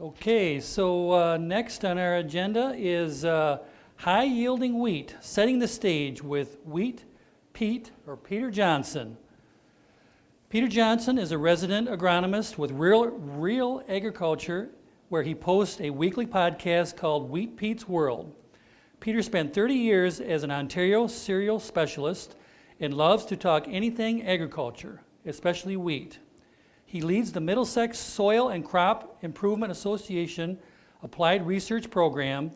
Okay, so next on our agenda is high-yielding wheat, setting the stage with Peter Johnson. Peter Johnson is a resident agronomist with Real Agriculture, where he posts a weekly podcast called Wheat Pete's World. Peter spent 30 years as an Ontario cereal specialist and loves to talk anything agriculture, especially wheat. He leads the Middlesex Soil and Crop Improvement Association Applied Research Program,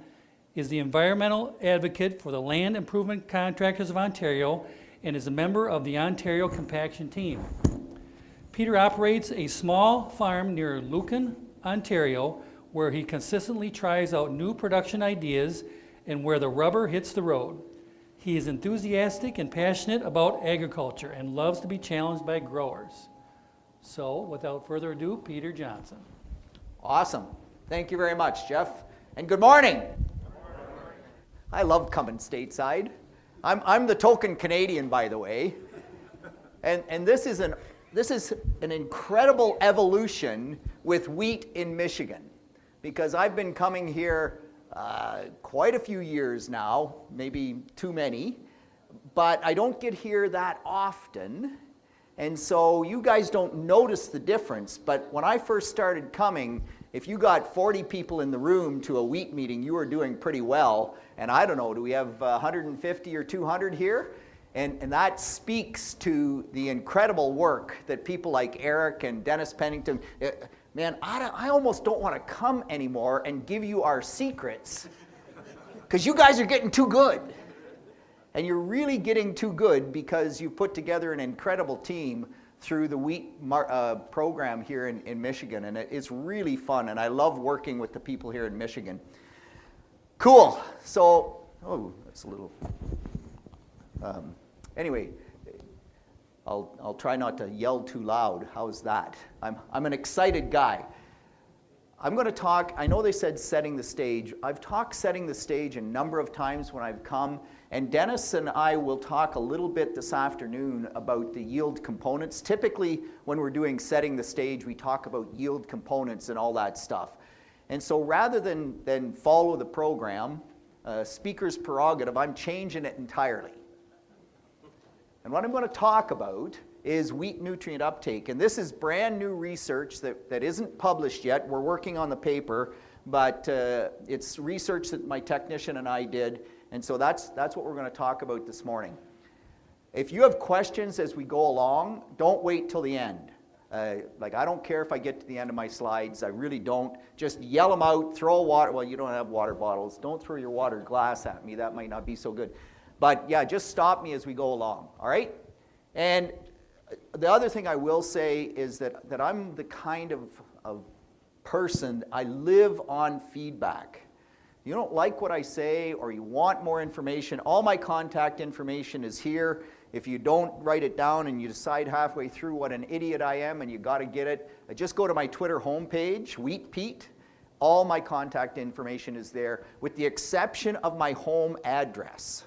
is the environmental advocate for the Land Improvement Contractors of Ontario, and is a member of the Ontario Compaction Team. Peter operates a small farm near Lucan, Ontario, where he consistently tries out new production ideas and where the rubber hits the road. He is enthusiastic and passionate about agriculture and loves to be challenged by growers. So, without further ado, Peter Johnson. Awesome. Thank you very much, Jeff. And good morning. I love coming stateside. I'm the token Canadian, by the way. And this is an incredible evolution with wheat in Michigan, because I've been coming here quite a few years now, maybe too many, but I don't get here that often. And so you guys don't notice the difference, but when I first started coming, if you got 40 people in the room to a wheat meeting, you were doing pretty well. And I don't know, do we have 150 or 200 here? And that speaks to the incredible work that people like Eric and Dennis Pennington, man, I almost don't want to come anymore and give you our secrets, because you guys are getting too good. And you're really getting too good because you put together an incredible team through the wheat program here in Michigan. And it's really fun, and I love working with the people here in Michigan. Cool. So, that's a little... Anyway, I'll try not to yell too loud. How's that? I'm an excited guy. I'm going to talk, I know they said setting the stage. I've talked setting the stage a number of times when I've come, and Dennis and I will talk a little bit this afternoon about the yield components. Typically, when we're doing setting the stage, we talk about yield components and all that stuff. And so rather than follow the program, speaker's prerogative, I'm changing it entirely. And what I'm going to talk about is wheat nutrient uptake. And this is brand new research that isn't published yet. We're working on the paper, but it's research that my technician and I did. And so that's what we're going to talk about this morning. If you have questions as we go along, don't wait till the end. I don't care if I get to the end of my slides. I really don't. Just yell them out, throw water. Well, you don't have water bottles. Don't throw your water glass at me. That might not be so good. But yeah, just stop me as we go along, all right? And the other thing I will say is that I'm the kind of person, I live on feedback. You don't like what I say or you want more information, all my contact information is here. If you don't write it down and you decide halfway through what an idiot I am and you got to get it, just go to my Twitter homepage, Wheat Pete. All my contact information is there, with the exception of my home address.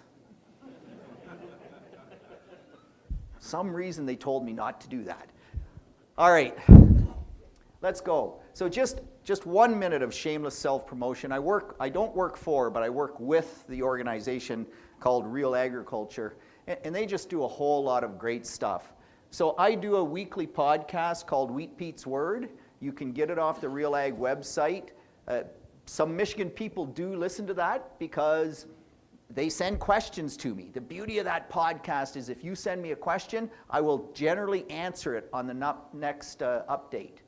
Some reason they told me not to do that. All right, let's go. So just 1 minute of shameless self-promotion. I don't work for, but I work with the organization called Real Agriculture, and they just do a whole lot of great stuff. So I do a weekly podcast called Wheat Pete's Word. You can get it off the Real Ag website. Some Michigan people do listen to that because they send questions to me. The beauty of that podcast is if you send me a question, I will generally answer it on the next update.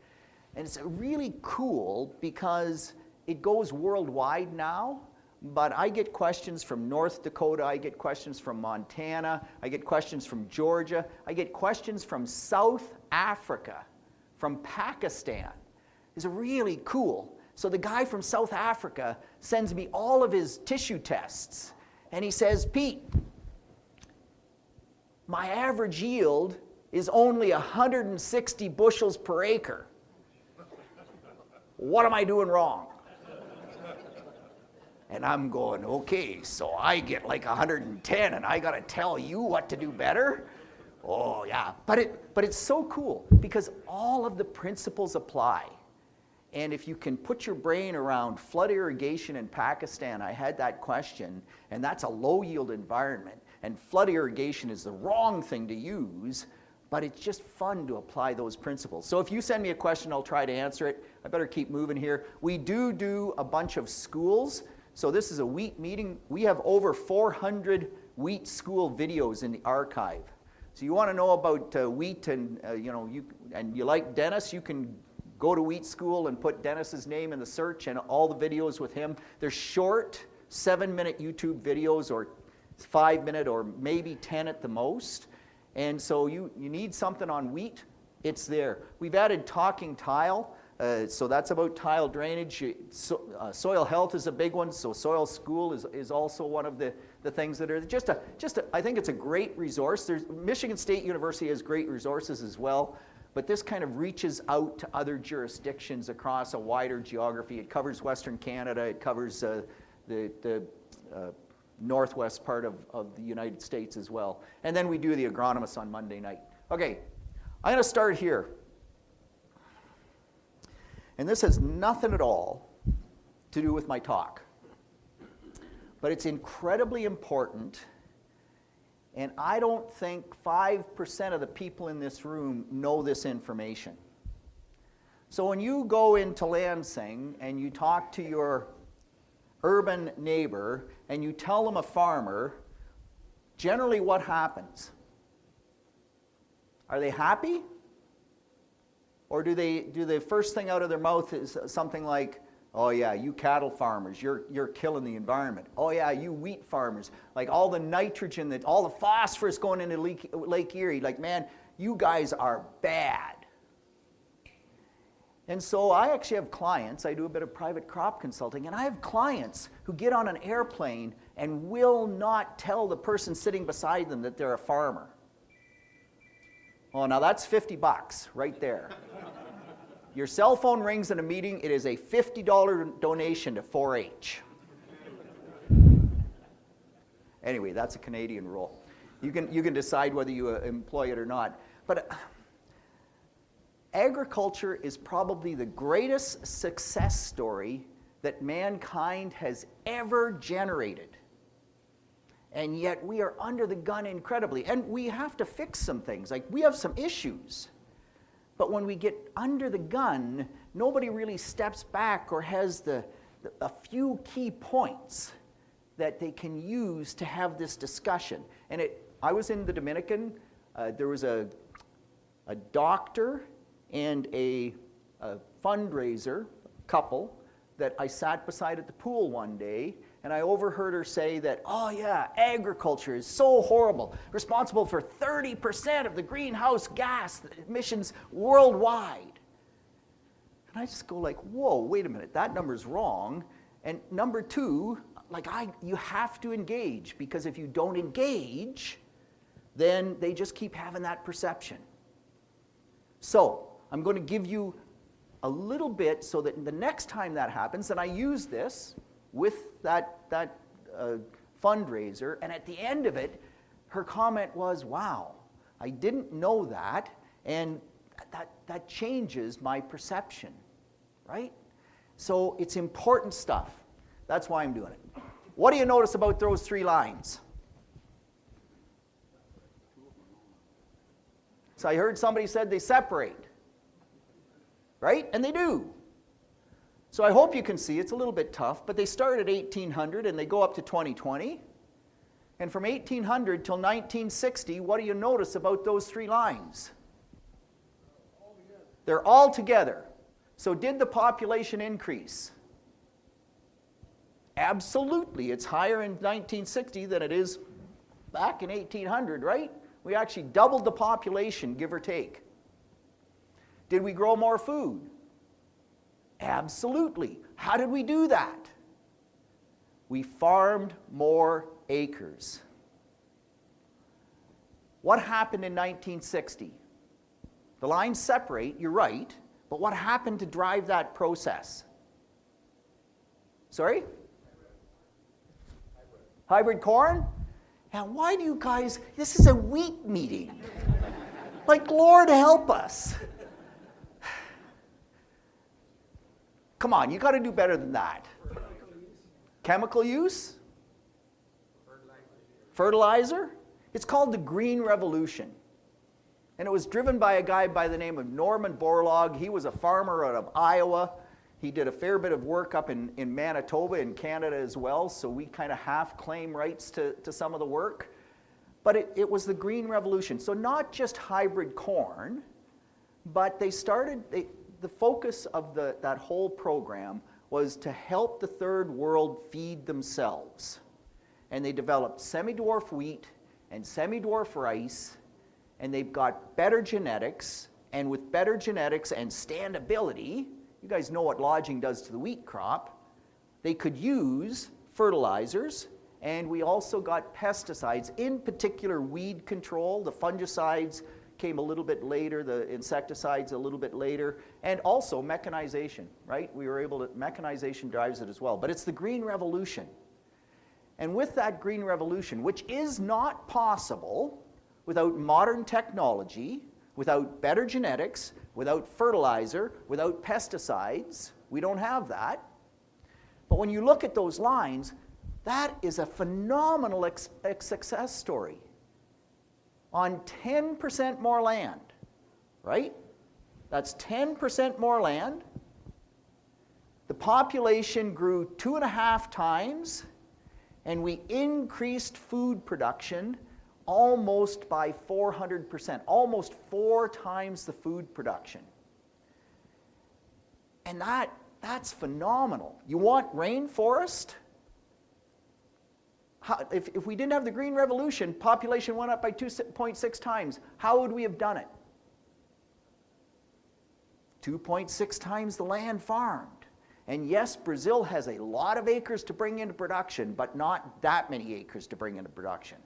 And it's really cool because it goes worldwide now, but I get questions from North Dakota, I get questions from Montana, I get questions from Georgia, I get questions from South Africa, from Pakistan. It's really cool. So the guy from South Africa sends me all of his tissue tests. And he says, Pete, my average yield is only 160 bushels per acre. What am I doing wrong? And I'm going, okay, so I get like 110 and I got to tell you what to do better? Oh, yeah. But it's so cool because all of the principles apply. And if you can put your brain around flood irrigation in Pakistan, I had that question, and that's a low-yield environment. And flood irrigation is the wrong thing to use, but it's just fun to apply those principles. So if you send me a question, I'll try to answer it. I better keep moving here. We do a bunch of schools. So this is a wheat meeting. We have over 400 wheat school videos in the archive. So you want to know about wheat and you like Dennis, you can go to wheat school and put Dennis's name in the search and all the videos with him. They're short, 7-minute YouTube videos or 5-minute or maybe 10 at the most. And so you need something on wheat, it's there. We've added talking tile. So that's about tile drainage. Soil health is a big one. So soil school is also one of the things that are I think it's a great resource. Michigan State University has great resources as well. But this kind of reaches out to other jurisdictions across a wider geography. It covers Western Canada. It covers the northwest part of the United States as well. And then we do the agronomists on Monday night. Okay, I'm going to start here. And this has nothing at all to do with my talk. But it's incredibly important. And I don't think 5% of the people in this room know this information. So when you go into Lansing and you talk to your urban neighbor and you tell them a farmer, generally what happens? Are they happy? Or do the first thing out of their mouth is something like, oh yeah, you cattle farmers, you're killing the environment. Oh yeah, you wheat farmers, like all the nitrogen, all the phosphorus going into Lake Erie, like man, you guys are bad. And so I actually have clients, I do a bit of private crop consulting, and I have clients who get on an airplane and will not tell the person sitting beside them that they're a farmer. Oh, now that's $50 right there. Your cell phone rings in a meeting, it is a $50 donation to 4-H. Anyway, that's a Canadian rule. You can decide whether you employ it or not. But agriculture is probably the greatest success story that mankind has ever generated. And yet we are under the gun incredibly. And we have to fix some things. Like we have some issues. But when we get under the gun, nobody really steps back or has a few key points that they can use to have this discussion. And I was in the Dominican. There was a doctor and a fundraiser couple that I sat beside at the pool one day, and I overheard her say that, oh yeah, agriculture is so horrible, responsible for 30% of the greenhouse gas emissions worldwide. And I just go like, whoa, wait a minute, that number's wrong. And number two, you have to engage, because if you don't engage, then they just keep having that perception. So I'm going to give you a little bit so that the next time that happens, and I use this with that fundraiser, and at the end of it, her comment was, wow, I didn't know that, and that changes my perception, right? So it's important stuff. That's why I'm doing it. What do you notice about those 3 lines? So I heard somebody said they separate, right? And they do. So I hope you can see it's a little bit tough, but they start at 1800 and they go up to 2020. And from 1800 till 1960, what do you notice about those 3 lines? They're all together. So did the population increase? Absolutely. It's higher in 1960 than it is back in 1800, right? We actually doubled the population, give or take. Did we grow more food? Absolutely. How did we do that? We farmed more acres. What happened in 1960? The lines separate, you're right, but what happened to drive that process? Sorry? Hybrid corn? And why do you guys, this is a wheat meeting. Like, Lord help us. Come on, you got to do better than that. Chemical use? Fertilizer? It's called the Green Revolution. And it was driven by a guy by the name of Norman Borlaug. He was a farmer out of Iowa. He did a fair bit of work up in Manitoba, in Canada as well, so we kind of half claim rights to some of the work. But it was the Green Revolution. So not just hybrid corn, but they started, the focus of that whole program was to help the third world feed themselves. And they developed semi-dwarf wheat and semi-dwarf rice, and they've got better genetics, and with better genetics and standability, you guys know what lodging does to the wheat crop, they could use fertilizers, and we also got pesticides, in particular weed control. The fungicides came a little bit later, the insecticides a little bit later, and also mechanization, right? We were able to, mechanization drives it as well. But it's the Green Revolution. And with that Green Revolution, which is not possible without modern technology, without better genetics, without fertilizer, without pesticides, we don't have that. But when you look at those lines, that is a phenomenal success story. On 10% more land, right? That's 10% more land. The population grew 2.5 times, and we increased food production almost by 400%, almost 4 times the food production. And that's phenomenal. You want rainforest? If we didn't have the Green Revolution, population went up by 2.6 times. How would we have done it? 2.6 times the land farmed. And yes, Brazil has a lot of acres to bring into production, but not that many acres to bring into production.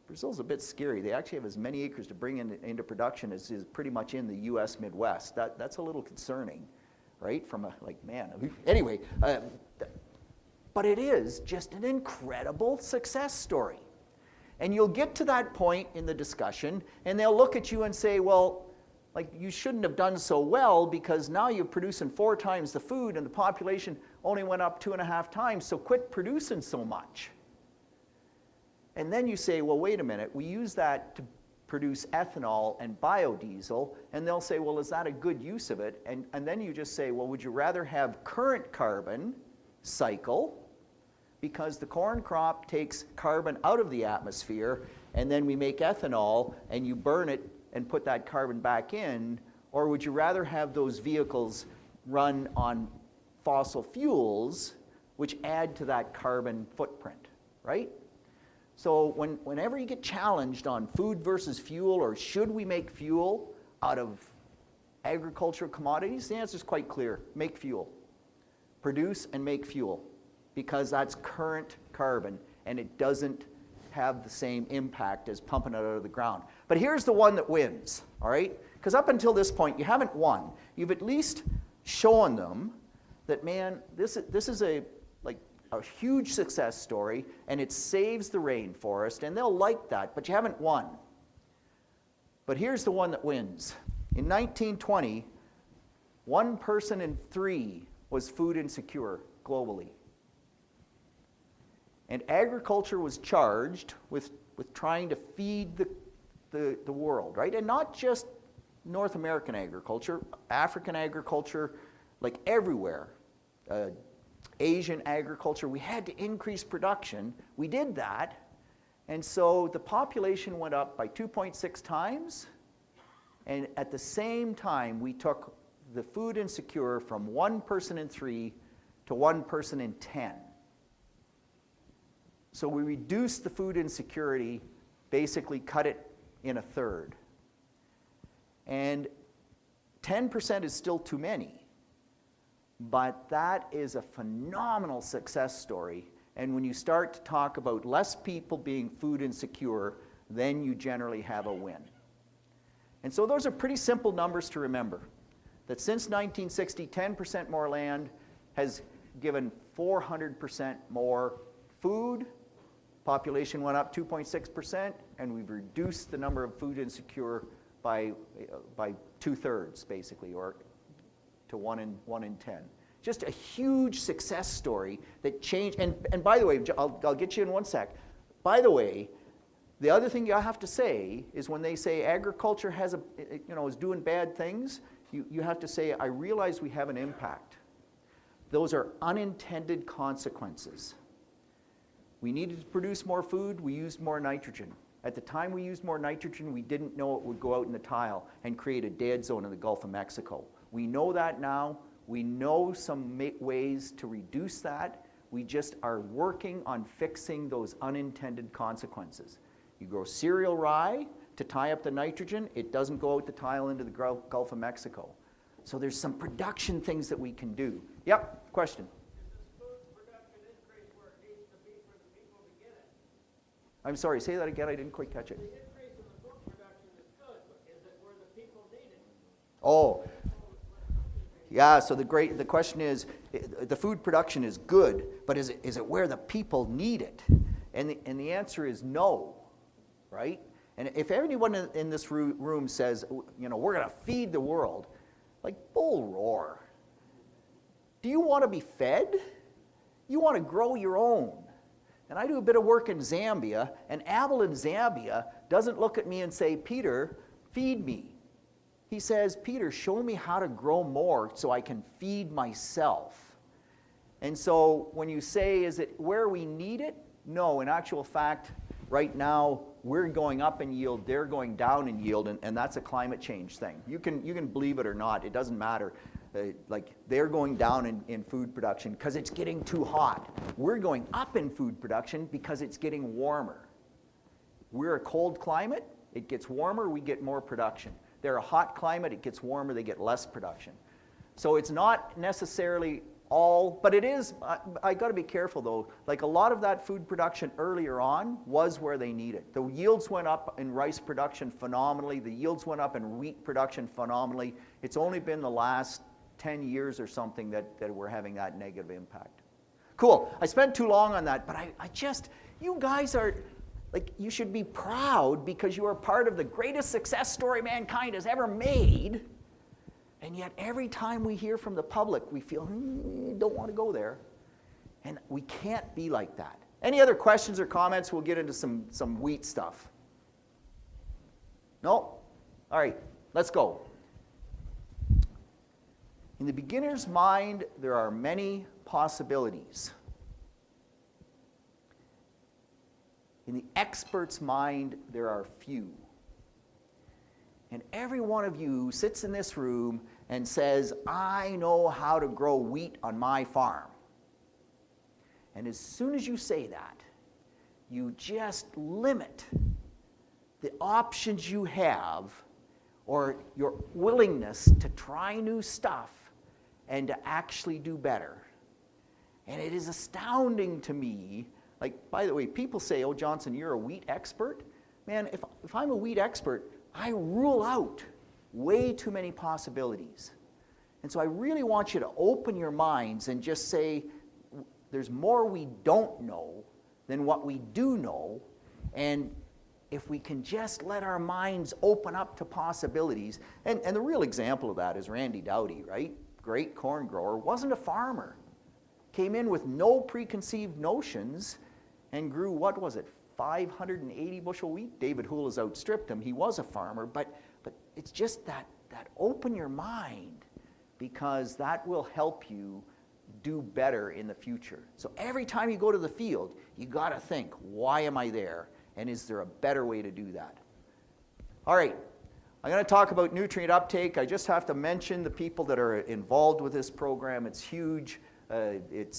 Brazil's a bit scary. They actually have as many acres to bring into production as is pretty much in the U.S. Midwest. That's a little concerning, right? From a, like, man. Anyway, but it is just an incredible success story. And you'll get to that point in the discussion, and they'll look at you and say, well, like, you shouldn't have done so well because now you're producing 4 times the food and the population only went up 2.5 times, so quit producing so much. And then you say, well, wait a minute, we use that to produce ethanol and biodiesel, and they'll say, well, is that a good use of it? And then you just say, well, would you rather have current carbon cycle, because the corn crop takes carbon out of the atmosphere, and then we make ethanol, and you burn it and put that carbon back in, or would you rather have those vehicles run on fossil fuels, which add to that carbon footprint, right? So whenever you get challenged on food versus fuel, or should we make fuel out of agricultural commodities, the answer is quite clear. Make fuel. Produce and make fuel, because that's current carbon, and it doesn't have the same impact as pumping it out of the ground. But here's the one that wins, all right? Because up until this point, you haven't won. You've at least shown them that, man, this is a huge success story, and it saves the rainforest, and they'll like that, but you haven't won. But here's the one that wins. In 1920, 1 person in 3 was food insecure globally. And agriculture was charged with trying to feed the world, right? And not just North American agriculture, African agriculture, like everywhere. Asian agriculture, we had to increase production. We did that, and so the population went up by 2.6 times, and at the same time, we took the food insecure from 1 person in 3 to 1 person in 10. So we reduced the food insecurity, basically cut it in 1/3. And 10% is still too many. But that is a phenomenal success story. And when you start to talk about less people being food insecure, then you generally have a win. And so those are pretty simple numbers to remember. That since 1960, 10% more land has given 400% more food. Population went up 2.6%, and we've reduced the number of food insecure by 2/3, basically, or to 1 in 10. Just a huge success story that changed. And by the way, I'll get you in one sec. By the way, the other thing I have to say is when they say agriculture is doing bad things, you have to say, I realize we have an impact. Those are unintended consequences. We needed to produce more food, we used more nitrogen. At the time we used more nitrogen, we didn't know it would go out in the tile and create a dead zone in the Gulf of Mexico. We know that now. We know some ways to reduce that. We just are working on fixing those unintended consequences. You grow cereal rye to tie up the nitrogen, it doesn't go out the tile into the Gulf of Mexico. So there's some production things that we can do. Yep, question. I'm sorry, say that again, I didn't quite catch it. The increase in the food production is good, but is it where the people need it? Oh, yeah, so the question is, the food production is good, but is it where the people need it? And the answer is no, right? And if anyone in this room says, we're going to feed the world, like bull roar. Do you want to be fed? You want to grow your own. And I do a bit of work in Zambia, and Abel in Zambia doesn't look at me and say, Peter, feed me. He says, Peter, show me how to grow more so I can feed myself. And so when you say, is it where we need it? No, in actual fact, right now, we're going up in yield, they're going down in yield, and that's a climate change thing. You can believe it or not, it doesn't matter. They're going down in food production because it's getting too hot. We're going up in food production because it's getting warmer. We're a cold climate, it gets warmer, we get more production. They're a hot climate, it gets warmer, they get less production. So it's not necessarily all, but it is, I got to be careful though, like a lot of that food production earlier on was where they need it. The yields went up in rice production phenomenally, the yields went up in wheat production phenomenally. It's only been the last 10 years or something that we're having that negative impact. Cool, I spent too long on that, but I just, you guys are, you should be proud because you are part of the greatest success story mankind has ever made. And yet every time we hear from the public, we feel, don't want to go there. And we can't be like that. Any other questions or comments? We'll get into some wheat stuff. No? All right, let's go. In the beginner's mind, there are many possibilities. In the expert's mind, there are few. And every one of you sits in this room and says, I know how to grow wheat on my farm. And as soon as you say that, you just limit the options you have or your willingness to try new stuff and to actually do better. And it is astounding to me, by the way, people say, oh, Johnson, you're a wheat expert. Man, if I'm a wheat expert, I rule out way too many possibilities. And so I really want you to open your minds and just say, there's more we don't know than what we do know. And if we can just let our minds open up to possibilities, and the real example of that is Randy Dowdy, right? Great corn grower, wasn't a farmer. Came in with no preconceived notions and grew, 580 bushel wheat? David Houle has outstripped him. He was a farmer, but it's just that open your mind because that will help you do better in the future. So every time you go to the field, you got to think, why am I there? And is there a better way to do that? All right, I'm going to talk about nutrient uptake. I just have to mention the people that are involved with this program. It's huge. It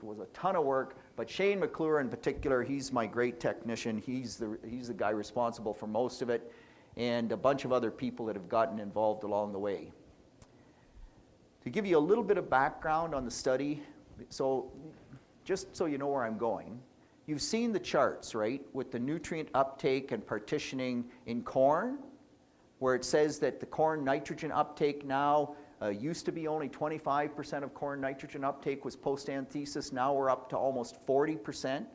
was a ton of work, but Shane McClure in particular, he's my great technician. He's the guy responsible for most of it, and a bunch of other people that have gotten involved along the way. To give you a little bit of background on the study, so just so you know where I'm going, you've seen the charts, right, with the nutrient uptake and partitioning in corn, where it says that the corn nitrogen uptake now used to be only 25% of corn nitrogen uptake was post-anthesis. Now we're up to almost 40%.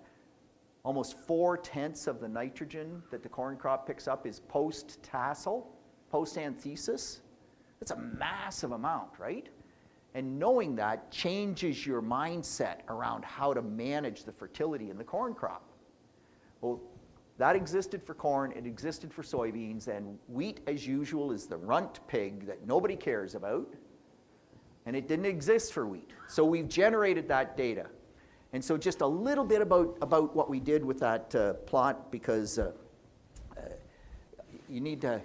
Almost 4/10 of the nitrogen that the corn crop picks up is post-tassel, post-anthesis. That's a massive amount, right? And knowing that changes your mindset around how to manage the fertility in the corn crop. Well, that existed for corn, it existed for soybeans, and wheat, as usual, is the runt pig that nobody cares about, and it didn't exist for wheat. So we've generated that data. And so just a little bit about what we did with that plot, because you need to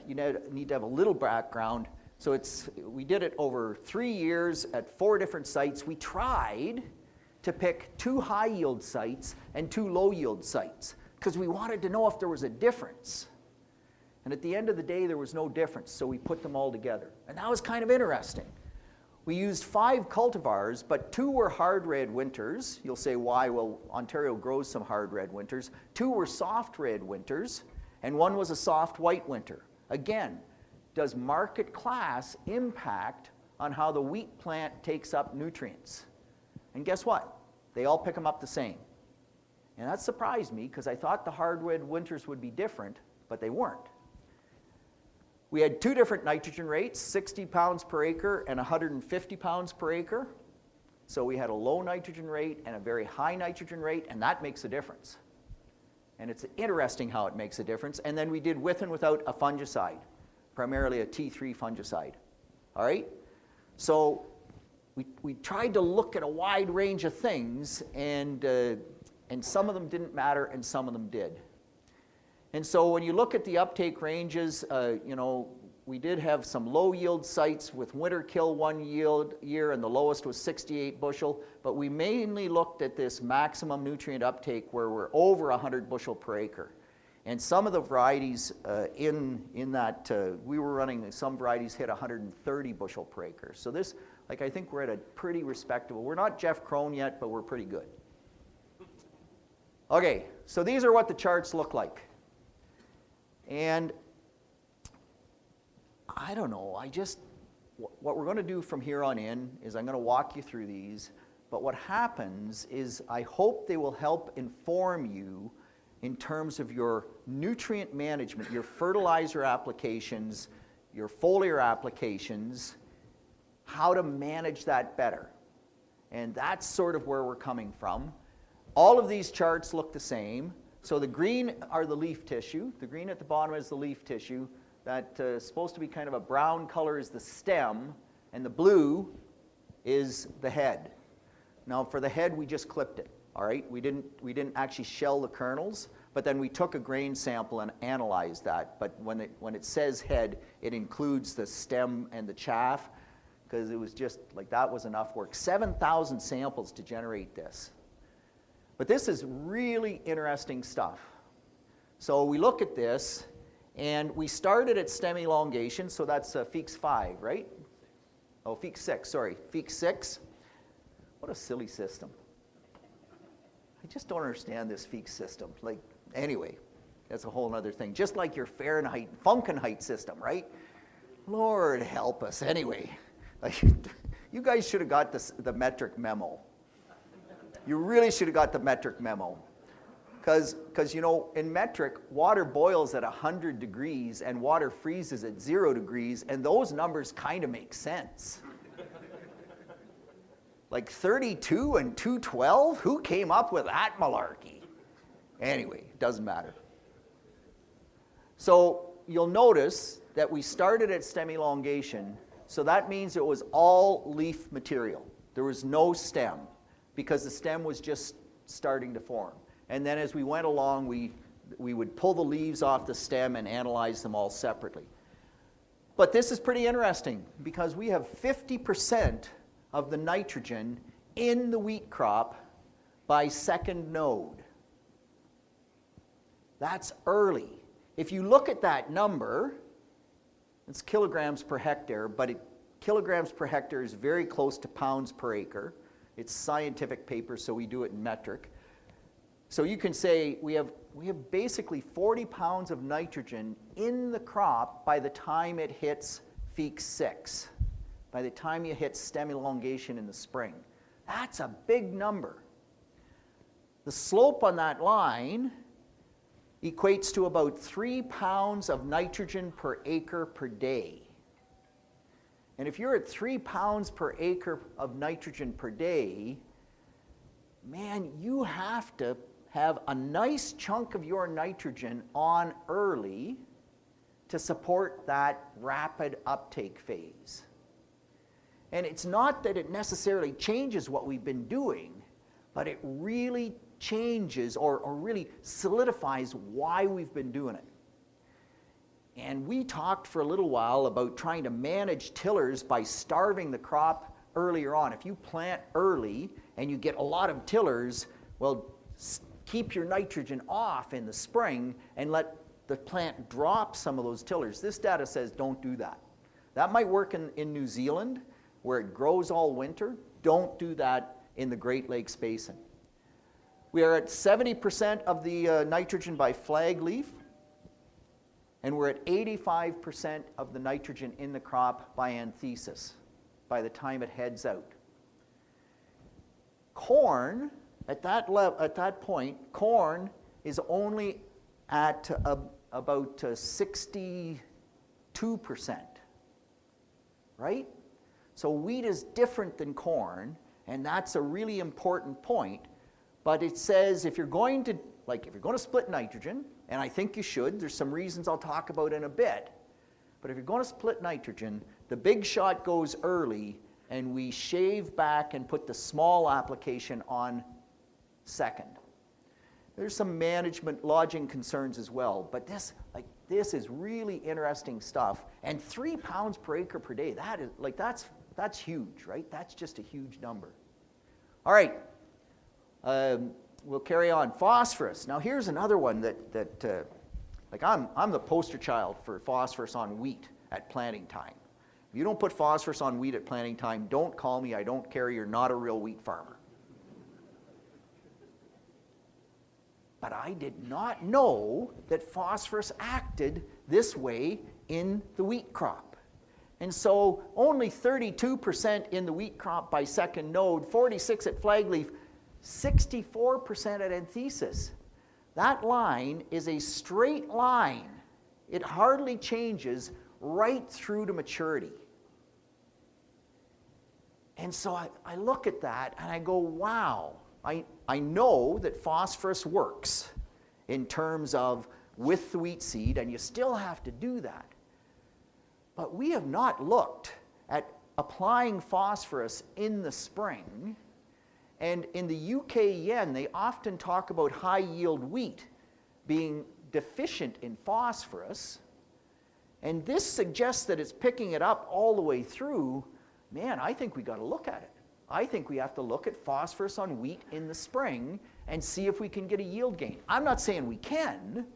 have a little background. So we did it over 3 years at 4 different sites. We tried to pick 2 high-yield sites and 2 low-yield sites, because we wanted to know if there was a difference. And at the end of the day, there was no difference, so we put them all together. And that was kind of interesting. We used 5 cultivars, but 2 were hard red winters. You'll say, why? Well, Ontario grows some hard red winters. 2 were soft red winters, and 1 was a soft white winter. Again, does market class impact on how the wheat plant takes up nutrients? And guess what? They all pick them up the same. And that surprised me, because I thought the hard red winters would be different, but they weren't. We had 2 different nitrogen rates, 60 pounds per acre and 150 pounds per acre. So we had a low nitrogen rate and a very high nitrogen rate, and that makes a difference. And it's interesting how it makes a difference. And then we did with and without a fungicide, primarily a T3 fungicide. All right? So we tried to look at a wide range of things, and some of them didn't matter and some of them did. And so when you look at the uptake ranges, we did have some low yield sites with winter kill 1 year, and the lowest was 68 bushel, but we mainly looked at this maximum nutrient uptake where we're over 100 bushel per acre. And some of the varieties in that, we were running, some varieties hit 130 bushel per acre. So this, I think we're at a pretty respectable, we're not Jeff Crone yet, but we're pretty good. Okay, so these are what the charts look like. And I don't know, what we're going to do from here on in is I'm going to walk you through these, but what happens is I hope they will help inform you in terms of your nutrient management, your fertilizer applications, your foliar applications, how to manage that better. And that's sort of where we're coming from. All of these charts look the same. So the green are the leaf tissue. The green at the bottom is the leaf tissue. That is supposed to be kind of a brown color is the stem, and the blue is the head. Now for the head, we just clipped it. All right, we didn't actually shell the kernels, but then we took a grain sample and analyzed that. But when it says head, it includes the stem and the chaff, because it was just that was enough work. 7,000 samples to generate this. But this is really interesting stuff. So we look at this, and we started at stem elongation, so that's Feeks 5, right? Oh, Feeks 6, sorry. Feeks 6. What a silly system. I just don't understand this Feeks system. Anyway, that's a whole other thing. Just like your Fahrenheit, Funkenheit system, right? Lord help us. Anyway, you guys should have got the metric memo. You really should have got the metric memo. Because in metric, water boils at 100 degrees and water freezes at 0 degrees, and those numbers kind of make sense. 32 and 212? Who came up with that malarkey? Anyway, it doesn't matter. So you'll notice that we started at stem elongation, so that means it was all leaf material. There was no stem, because the stem was just starting to form. And then as we went along, we would pull the leaves off the stem and analyze them all separately. But this is pretty interesting, because we have 50% of the nitrogen in the wheat crop by second node. That's early. If you look at that number, it's kilograms per hectare, but kilograms per hectare is very close to pounds per acre. It's scientific paper, so we do it in metric. So you can say we have basically 40 pounds of nitrogen in the crop by the time it hits Feeks 6, by the time you hit stem elongation in the spring. That's a big number. The slope on that line equates to about 3 pounds of nitrogen per acre per day. And if you're at 3 pounds per acre of nitrogen per day, man, you have to have a nice chunk of your nitrogen on early to support that rapid uptake phase. And it's not that it necessarily changes what we've been doing, but it really changes or really solidifies why we've been doing it. And we talked for a little while about trying to manage tillers by starving the crop earlier on. If you plant early and you get a lot of tillers, well, keep your nitrogen off in the spring and let the plant drop some of those tillers. This data says don't do that. That might work in New Zealand, where it grows all winter. Don't do that in the Great Lakes Basin. We are at 70% of the nitrogen by flag leaf, and we're at 85% of the nitrogen in the crop by anthesis by the time it heads out. Corn, at that point, corn is only at about 62%, right? So wheat is different than corn, and that's a really important point. But it says if you're going to split nitrogen, and I think you should, there's some reasons I'll talk about in a bit, but if you're going to split nitrogen, the big shot goes early, and we shave back and put the small application on second. There's some management lodging concerns as well, but this is really interesting stuff. And 3 pounds per acre per day, that's huge, right? That's just a huge number. All right, we'll carry on. Phosphorus. Now here's another one that I'm the poster child for phosphorus on wheat at planting time. If you don't put phosphorus on wheat at planting time, don't call me, I don't care, you're not a real wheat farmer. But I did not know that phosphorus acted this way in the wheat crop. And so only 32% in the wheat crop by second node, 46 at flagleaf, 64% at anthesis. That line is a straight line. It hardly changes right through to maturity. And so I look at that and I go, wow, I know that phosphorus works in terms of with the wheat seed, and you still have to do that. But we have not looked at applying phosphorus in the spring. And in the UK yen, they often talk about high yield wheat being deficient in phosphorus. And this suggests that it's picking it up all the way through. Man, I think we got to look at it. I think we have to look at phosphorus on wheat in the spring and see if we can get a yield gain. I'm not saying we can,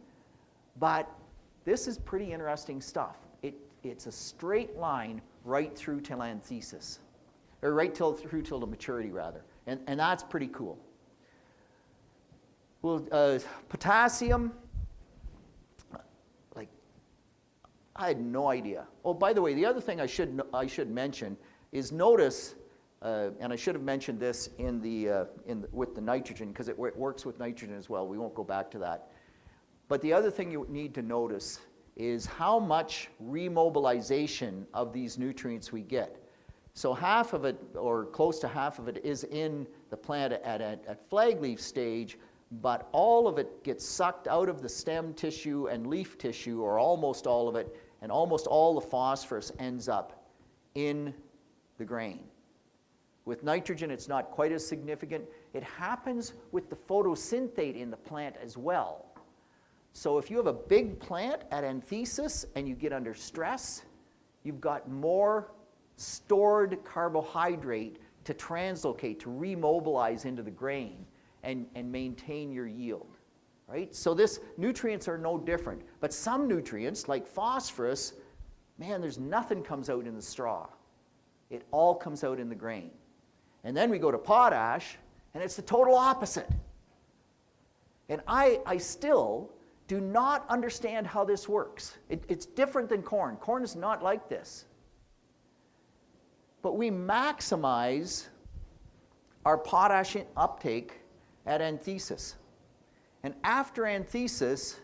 but this is pretty interesting stuff. It's a straight line right through till anthesis, or through till the maturity rather, and that's pretty cool. Well, potassium, I had no idea. Oh, by the way, the other thing I should mention is notice, and I should have mentioned this with the nitrogen, because it works with nitrogen as well. We won't go back to that. But the other thing you need to notice is how much remobilization of these nutrients we get. So half of it, or close to half of it, is in the plant at flagleaf stage, but all of it gets sucked out of the stem tissue and leaf tissue, or almost all of it, and almost all the phosphorus ends up in the grain. With nitrogen, it's not quite as significant. It happens with the photosynthate in the plant as well. So if you have a big plant at anthesis and you get under stress, you've got more stored carbohydrate to translocate, to remobilize into the grain and maintain your yield, right? So nutrients are no different. But some nutrients, like phosphorus, man, there's nothing comes out in the straw. It all comes out in the grain. And then we go to potash, and it's the total opposite. And I still do not understand how this works. It's different than corn. Corn is not like this. But we maximize our potash uptake at anthesis. And after anthesis,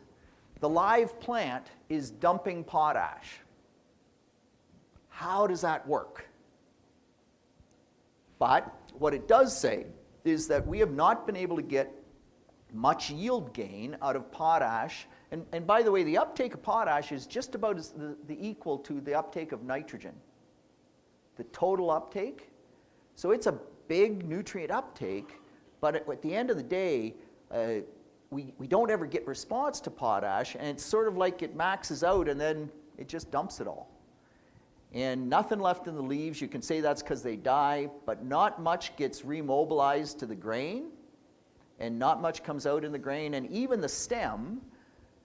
the live plant is dumping potash. How does that work? But what it does say is that we have not been able to get much yield gain out of potash. And by the way, the uptake of potash is just about the equal to the uptake of nitrogen. The total uptake. So it's a big nutrient uptake, but at the end of the day, we don't ever get response to potash, and it's sort of like it maxes out and then it just dumps it all. And nothing left in the leaves. You can say that's because they die, but not much gets remobilized to the grain, and not much comes out in the grain, and even the stem,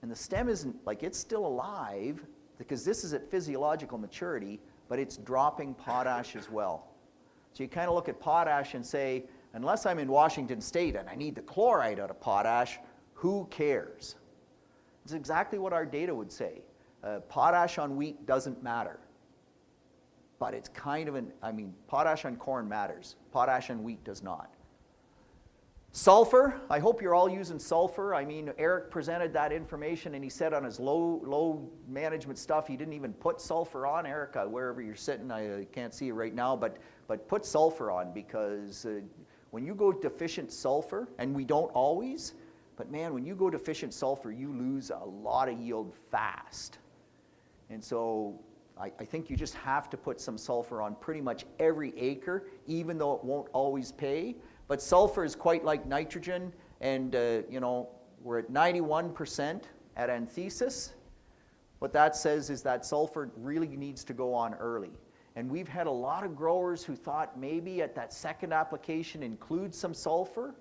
and the stem isn't, like, it's still alive, because this is at physiological maturity, but it's dropping potash as well. So you kind of look at potash and say, unless I'm in Washington State and I need the chloride out of potash, who cares? It's exactly what our data would say. Potash on wheat doesn't matter. But it's kind of potash on corn matters. Potash on wheat does not. Sulfur, I hope you're all using sulfur. I mean, Eric presented that information and he said on his low management stuff, he didn't even put sulfur on. Eric, wherever you're sitting, I can't see you right now, but put sulfur on, because when you go deficient sulfur, and we don't always, but man, when you go deficient sulfur, you lose a lot of yield fast. And so I think you just have to put some sulfur on pretty much every acre, even though it won't always pay. But sulfur is quite like nitrogen, and we're at 91% at anthesis. What that says is that sulfur really needs to go on early. And we've had a lot of growers who thought maybe at that second application include some sulfur.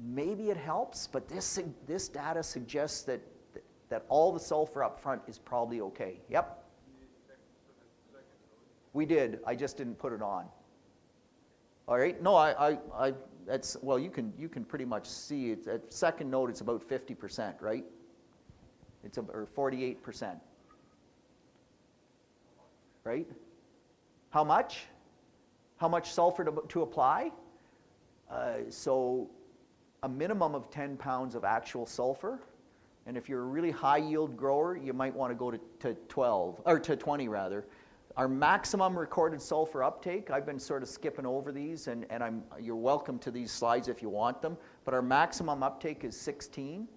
Maybe it helps, but this data suggests that all the sulfur up front is probably okay. Yep. We did. I just didn't put it on. All right. No, that's, well, you can pretty much see it. At second note, it's about 50%, right? Or 48%. Right? How much? How much sulfur to apply? So a minimum of 10 pounds of actual sulfur. And if you're a really high yield grower, you might want to go to 12, or to 20 rather. Our maximum recorded sulfur uptake, I've been sort of skipping over these, and you're welcome to these slides if you want them, but our maximum uptake is 16,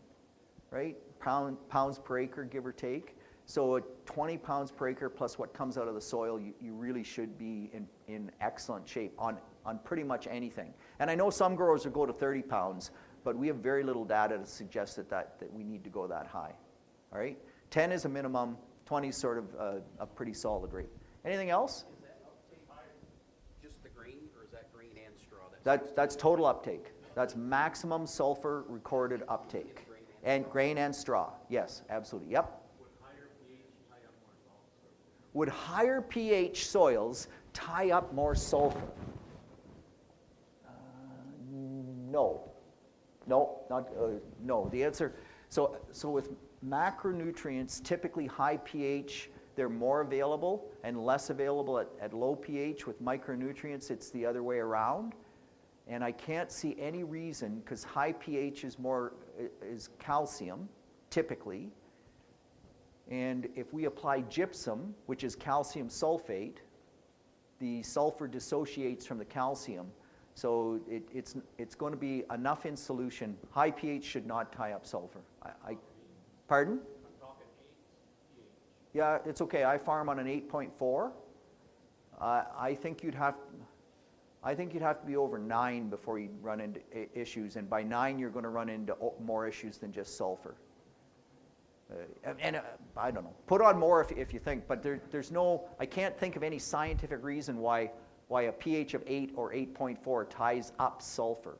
right? Pounds per acre, give or take. So at 20 pounds per acre plus what comes out of the soil, you really should be in excellent shape on pretty much anything. And I know some growers will go to 30 pounds, but we have very little data to suggest that we need to go that high. All right? 10 is a minimum, 20 is sort of a pretty solid rate. Anything else? Is that uptake just the grain, or is that grain and straw? That's total uptake. That's maximum sulfur recorded uptake. And grain and straw. Yes, absolutely. Yep. Would higher pH soils tie up more sulfur? No. No. The answer, so with macronutrients, typically high pH, they're more available and less available at low pH. With micronutrients, it's the other way around. And I can't see any reason, because high pH is calcium, typically. And if we apply gypsum, which is calcium sulfate, the sulfur dissociates from the calcium. So it's going to be enough in solution. High pH should not tie up sulfur. Pardon? Yeah, it's okay. I farm on an 8.4. I think you'd have to be over 9 before you run into issues, and by 9 you're going to run into more issues than just sulfur. I don't know. Put on more if you think, but there's no. I can't think of any scientific reason why a pH of 8 or 8.4 ties up sulfur.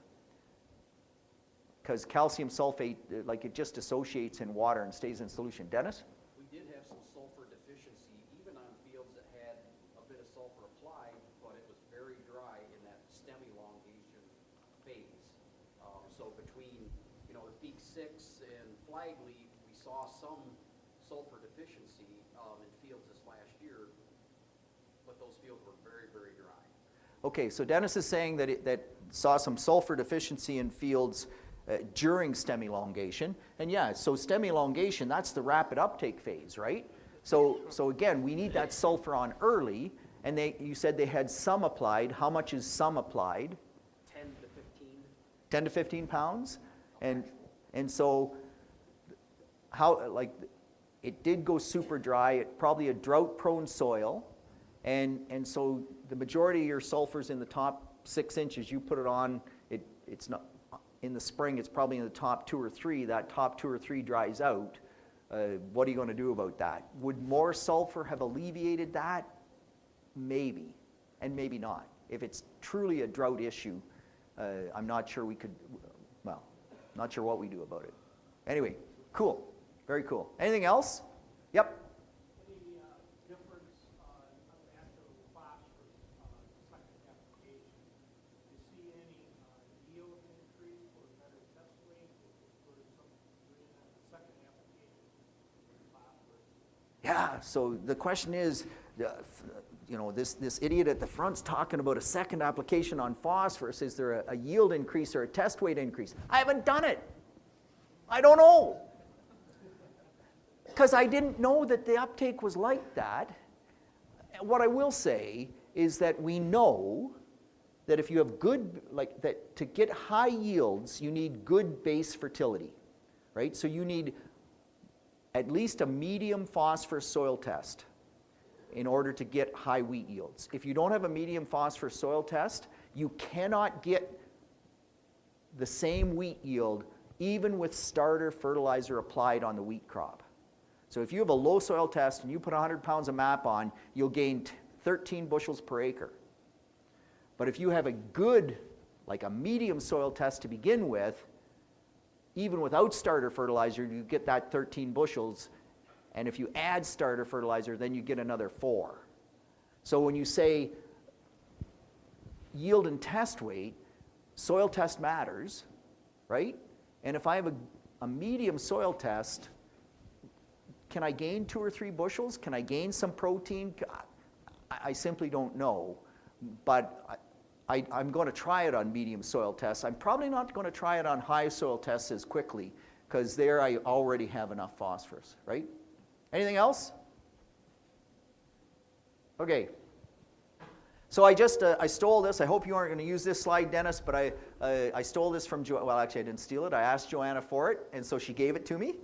Because calcium sulfate, like, it just dissociates in water and stays in solution. Dennis? We did have some sulfur deficiency, even on fields that had a bit of sulfur applied, but it was very dry in that stem elongation phase. So between, the peak 6 and flag leaf, we saw some sulfur deficiency in fields this last year, but those fields were very, very dry. Okay, so Dennis is saying that saw some sulfur deficiency in fields during stem elongation. And yeah, so stem elongation, that's the rapid uptake phase, right? So again, we need that sulfur on early, and you said they had some applied. How much is some applied? 10 to 15. 10 to 15 pounds? And so how, like, it did go super dry, probably a drought-prone soil, and so the majority of your sulfur's in the top 6 inches. You put it on, it's not, in the spring, it's probably in the top 2 or 3. That top 2 or 3 dries out. What are you going to do about that? Would more sulfur have alleviated that? Maybe, and maybe not. If it's truly a drought issue, I'm not sure we could, well, not sure what we do about it. Anyway, cool, very cool. Anything else? Yep. Any difference after phosphorus second application? Do you see any yield increase or better test weight for some doing that second application of phosphorus? Yeah, so the question is, you know, this idiot at the front's talking about a second application on phosphorus. Is there a yield increase or a test weight increase? I haven't done it. I don't know. Because I didn't know that the uptake was like that. What I will say is that we know that if you have good, like that, to get high yields, you need good base fertility, right? So you need at least a medium phosphorus soil test in order to get high wheat yields. If you don't have a medium phosphorus soil test, you cannot get the same wheat yield even with starter fertilizer applied on the wheat crop. So if you have a low soil test and you put 100 pounds of MAP on, you'll gain 13 bushels per acre. But if you have a good, like a medium soil test to begin with, even without starter fertilizer, you get that 13 bushels. And if you add starter fertilizer, then you get another 4. So when you say yield and test weight, soil test matters, right? And if I have a medium soil test, can I gain 2 or 3 bushels? Can I gain some protein? I simply don't know. But I'm going to try it on medium soil tests. I'm probably not going to try it on high soil tests as quickly, because there I already have enough phosphorus, right? Anything else? Okay. So I stole this. I hope you aren't going to use this slide, Dennis, but I stole this from well, actually I didn't steal it. I asked Joanna for it, and so she gave it to me.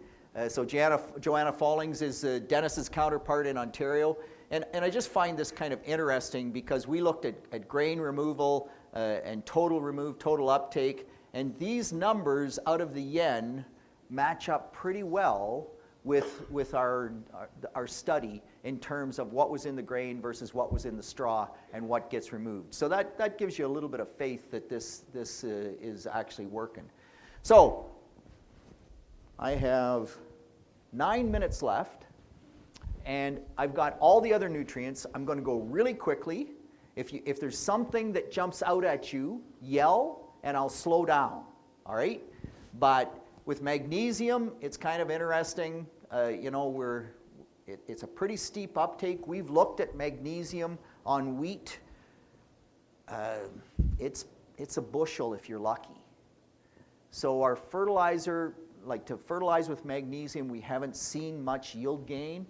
So Joanna Fallings is Dennis's counterpart in Ontario. And I just find this kind of interesting because we looked at grain removal and total uptake, and these numbers out of the yen match up pretty well with our study in terms of what was in the grain versus what was in the straw and what gets removed. So that gives you a little bit of faith that this is actually working. So I have 9 minutes left, and I've got all the other nutrients. I'm going to go really quickly. If there's something that jumps out at you, yell, and I'll slow down, all right? But with magnesium, it's kind of interesting. You know, it's a pretty steep uptake. We've looked at magnesium on wheat. It's a bushel if you're lucky. So our fertilizer, like to fertilize with magnesium, we haven't seen much yield gain.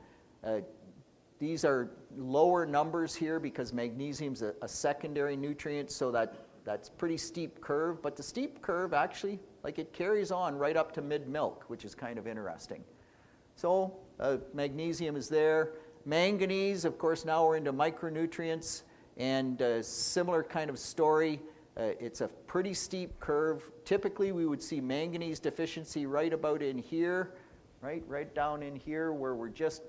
These are lower numbers here because magnesium's a secondary nutrient, so that's pretty steep curve. But the steep curve actually, like it carries on right up to mid-milk, which is kind of interesting. So magnesium is there. Manganese, of course, now we're into micronutrients, and similar kind of story. It's a pretty steep curve. Typically, we would see manganese deficiency right about in here, right down in here, where we're just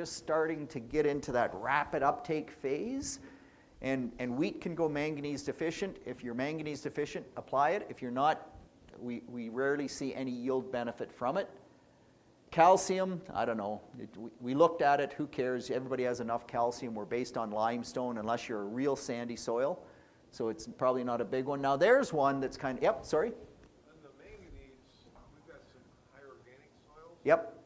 starting to get into that rapid uptake phase. And wheat can go manganese deficient. If you're manganese deficient, apply it. If you're not, we rarely see any yield benefit from it. Calcium, I don't know. We looked at it. Who cares? Everybody has enough calcium. We're based on limestone unless you're a real sandy soil. So it's probably not a big one. Now there's one that's kind of, yep, sorry? On the manganese, we've got some high organic soils. Yep. It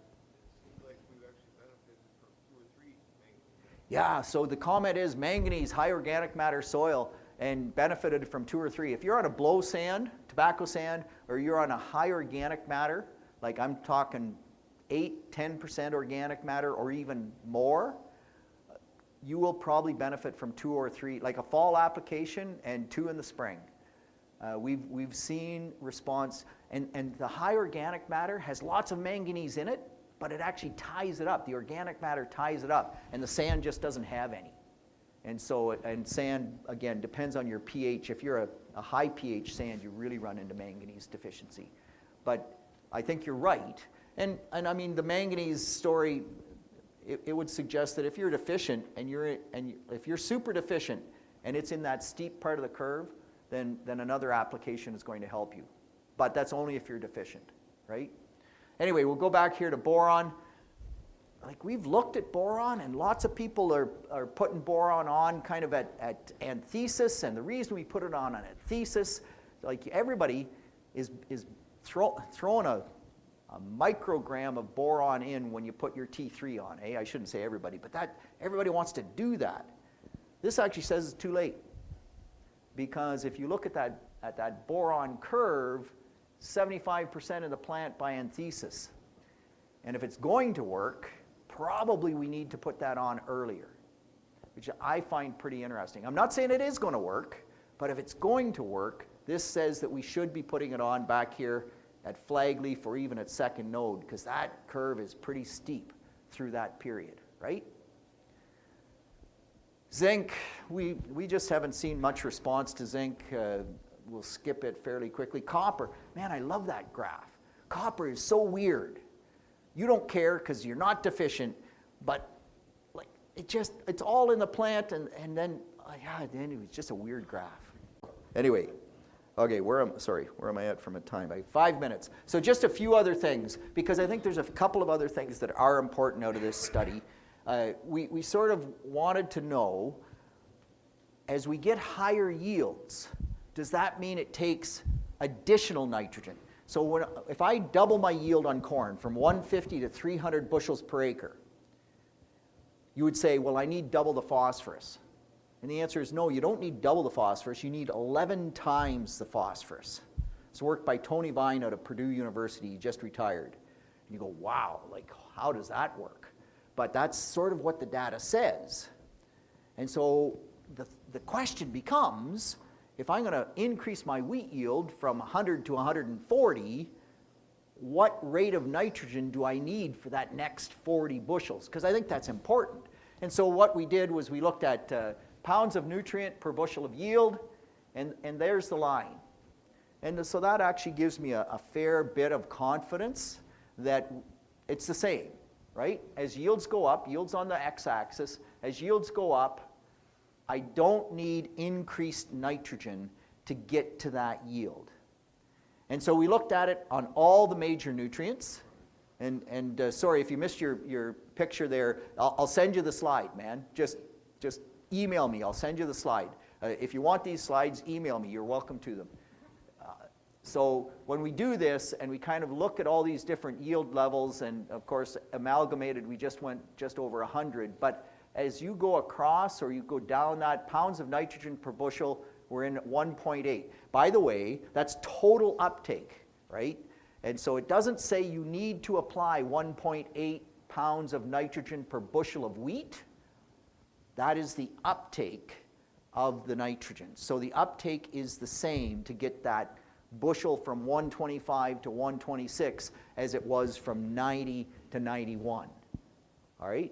seems like we've actually benefited from 2 or 3 manganese. Yeah, so the comment is manganese, high organic matter soil, and benefited from 2 or 3. If you're on a blow sand, tobacco sand, or you're on a high organic matter, like I'm talking 8-10% organic matter or even more, you will probably benefit from 2 or 3, like a fall application and 2 in the spring. We've seen response, and the high organic matter has lots of manganese in it, but it actually ties it up. The organic matter ties it up, and the sand just doesn't have any. And so, and sand, again, depends on your pH. If you're a high pH sand, you really run into manganese deficiency. But I think you're right. And I mean, the manganese story, it would suggest that if you're deficient, if you're super deficient, and it's in that steep part of the curve, then another application is going to help you. But that's only if you're deficient, right? Anyway, we'll go back here to boron. Like, we've looked at boron, and lots of people are putting boron on kind of at anthesis, and the reason we put it on anthesis, like, everybody is throwing a microgram of boron in when you put your T3 on, eh? I shouldn't say everybody, but everybody wants to do that. This actually says it's too late, because if you look at that boron curve, 75% of the plant by anthesis. And if it's going to work, probably we need to put that on earlier, which I find pretty interesting. I'm not saying it is going to work, but if it's going to work, this says that we should be putting it on back here at flagleaf or even at second node, because that curve is pretty steep through that period, right? Zinc, we just haven't seen much response to zinc. We'll skip it fairly quickly. Copper, man, I love that graph. Copper is so weird. You don't care because you're not deficient, but like it's all in the plant, and then it's just a weird graph. Anyway, okay, where am I at from a time? I have 5 minutes. So just a few other things, because I think there's a couple of other things that are important out of this study. We sort of wanted to know, as we get higher yields, does that mean it takes additional nitrogen? So if I double my yield on corn from 150 to 300 bushels per acre, you would say, well, I need double the phosphorus. And the answer is no, you don't need double the phosphorus, you need 11 times the phosphorus. It's work by Tony Vine out of Purdue University, he just retired. And you go, wow, like, how does that work? But that's sort of what the data says. And so the question becomes, if I'm going to increase my wheat yield from 100 to 140, what rate of nitrogen do I need for that next 40 bushels? Because I think that's important. And so what we did was we looked at pounds of nutrient per bushel of yield, and there's the line. And so that actually gives me a fair bit of confidence that it's the same, right? As yields go up, yields on the x-axis, as yields go up, I don't need increased nitrogen to get to that yield. And so we looked at it on all the major nutrients. And sorry, if you missed your picture there, I'll send you the slide, man. Just email me. I'll send you the slide. If you want these slides, email me. You're welcome to them. So when we do this and we kind of look at all these different yield levels, and of course amalgamated, we just went just over 100. But as you go across or you go down that, pounds of nitrogen per bushel, we're in 1.8. By the way, that's total uptake, right? And so it doesn't say you need to apply 1.8 pounds of nitrogen per bushel of wheat. That is the uptake of the nitrogen. So the uptake is the same to get that bushel from 125 to 126 as it was from 90 to 91. All right?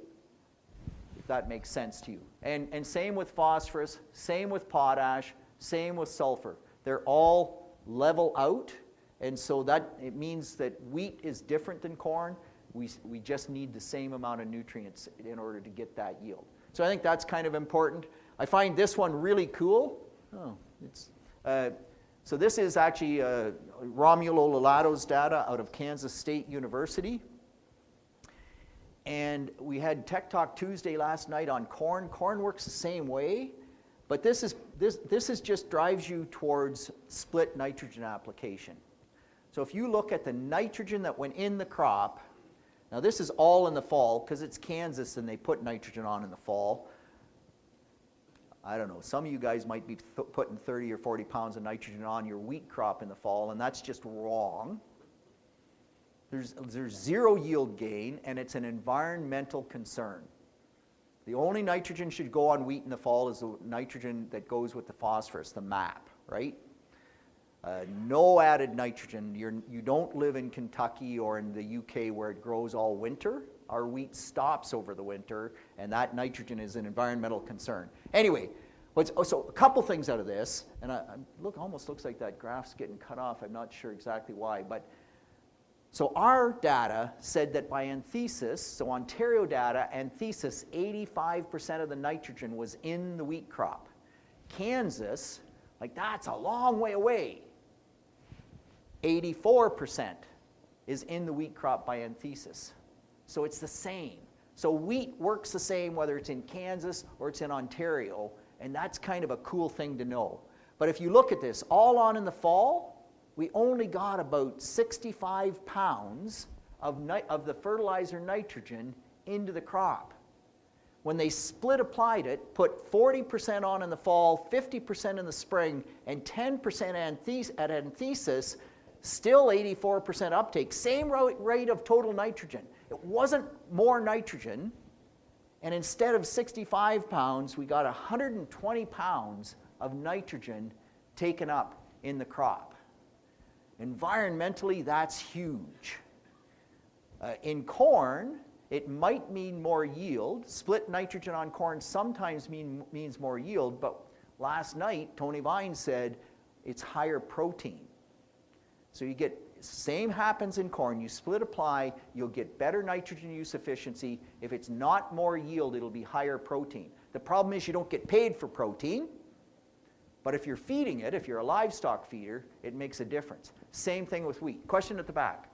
If that makes sense to you. And same with phosphorus, same with potash, same with sulfur. They're all level out, and so that it means that wheat is different than corn. We just need the same amount of nutrients in order to get that yield. So I think that's kind of important. I find this one really cool. So this is actually Romulo Lolato's data out of Kansas State University. And we had Tech Talk Tuesday last night on corn. Corn works the same way, but this is just drives you towards split nitrogen application. So if you look at the nitrogen that went in the crop, now this is all in the fall because it's Kansas and they put nitrogen on in the fall. I don't know, some of you guys might be putting 30 or 40 pounds of nitrogen on your wheat crop in the fall, and that's just wrong. There's zero yield gain, and it's an environmental concern. The only nitrogen should go on wheat in the fall is the nitrogen that goes with the phosphorus, the MAP, right? No added nitrogen. You don't live in Kentucky or in the UK where it grows all winter. Our wheat stops over the winter, and that nitrogen is an environmental concern. Anyway, so a couple things out of this, and almost looks like that graph's getting cut off. I'm not sure exactly why, but so our data said that by anthesis, so Ontario data, anthesis, 85% of the nitrogen was in the wheat crop. Kansas, like that's a long way away. 84% is in the wheat crop by anthesis. So it's the same. So wheat works the same whether it's in Kansas or it's in Ontario, and that's kind of a cool thing to know. But if you look at this, all on in the fall, we only got about 65 pounds of the fertilizer nitrogen into the crop. When they split applied it, put 40% on in the fall, 50% in the spring, and 10% at anthesis, still 84% uptake, same rate of total nitrogen. It wasn't more nitrogen, and instead of 65 pounds, we got 120 pounds of nitrogen taken up in the crop. Environmentally, that's huge. In corn, it might mean more yield. Split nitrogen on corn sometimes means more yield, but last night, Tony Vine said it's higher protein. So you get, same happens in corn. You split apply, you'll get better nitrogen use efficiency. If it's not more yield, it'll be higher protein. The problem is you don't get paid for protein, but if you're feeding it, if you're a livestock feeder, it makes a difference. Same thing with wheat. Question at the back.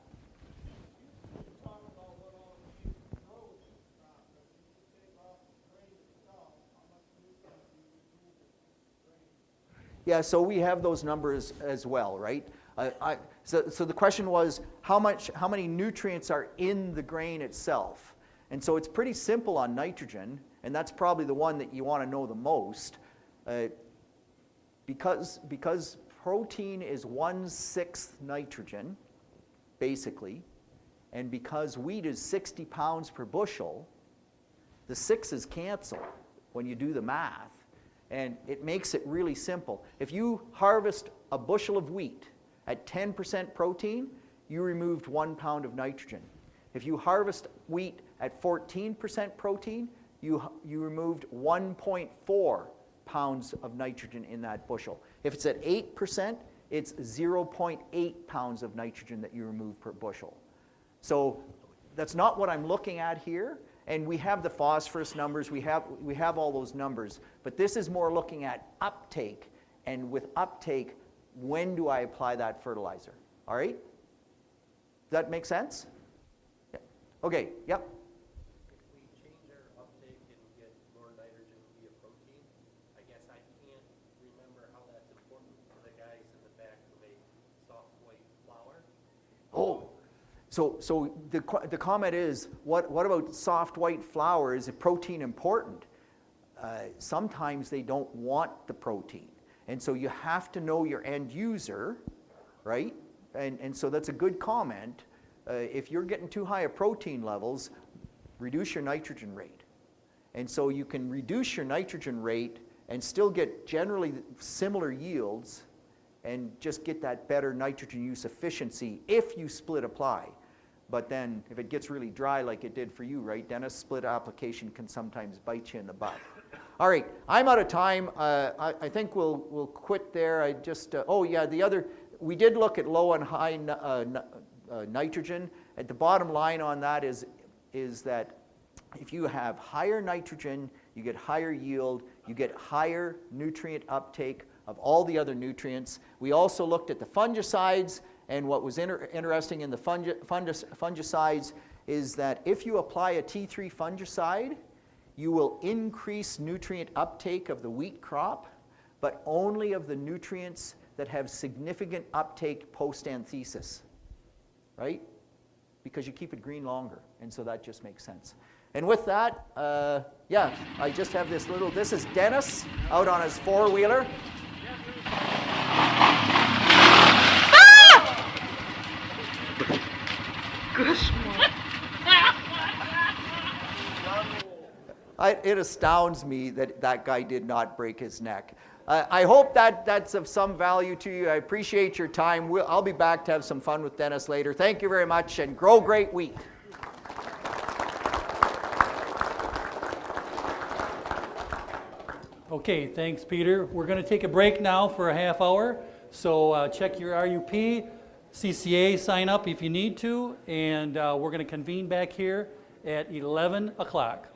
Talk about what all the wheat grows, but you take off the grain itself, how much nutrient do you remove in the grain? Yeah, so we have those numbers as well, right? So the question was, how many nutrients are in the grain itself? And so it's pretty simple on nitrogen, and that's probably the one that you want to know the most. Because protein is 1/6 nitrogen, basically, and because wheat is 60 pounds per bushel, the sixes cancel when you do the math, and it makes it really simple. If you harvest a bushel of wheat at 10% protein, you removed 1 pound of nitrogen. If you harvest wheat at 14% protein, you removed 1.4 pounds of nitrogen in that bushel. If it's at 8%, it's 0.8 pounds of nitrogen that you remove per bushel. So that's not what I'm looking at here, and we have the phosphorus numbers, we have all those numbers, but this is more looking at uptake, and with uptake, when do I apply that fertilizer? All right? Does that make sense? Yeah. Okay, yep. If we change our uptake and get more nitrogen via protein, I guess I can't remember how that's important to the guys in the back who make soft white flour. Oh, so the comment is, what about soft white flour? Is protein important? Sometimes they don't want the protein. And so you have to know your end user, right? And so that's a good comment. If you're getting too high of protein levels, reduce your nitrogen rate. And so you can reduce your nitrogen rate and still get generally similar yields and just get that better nitrogen use efficiency if you split apply. But then if it gets really dry like it did for you, right, Dennis, split application can sometimes bite you in the butt. All right, I'm out of time. I think we'll quit there. I just, oh yeah, we did look at low and high nitrogen. At the bottom line on that is that if you have higher nitrogen, you get higher yield, you get higher nutrient uptake of all the other nutrients. We also looked at the fungicides, and what was interesting in the fungicides is that if you apply a T3 fungicide, you will increase nutrient uptake of the wheat crop, but only of the nutrients that have significant uptake post-anthesis, right? Because you keep it green longer, and so that just makes sense. And with that, yeah, I just have this is Dennis out on his four-wheeler. it astounds me that that guy did not break his neck. I hope that's of some value to you. I appreciate your time. I'll be back to have some fun with Dennis later. Thank you very much, and grow great wheat. Okay, thanks, Peter. We're going to take a break now for a half hour. So check your RUP, CCA, sign up if you need to, and we're going to convene back here at 11 o'clock.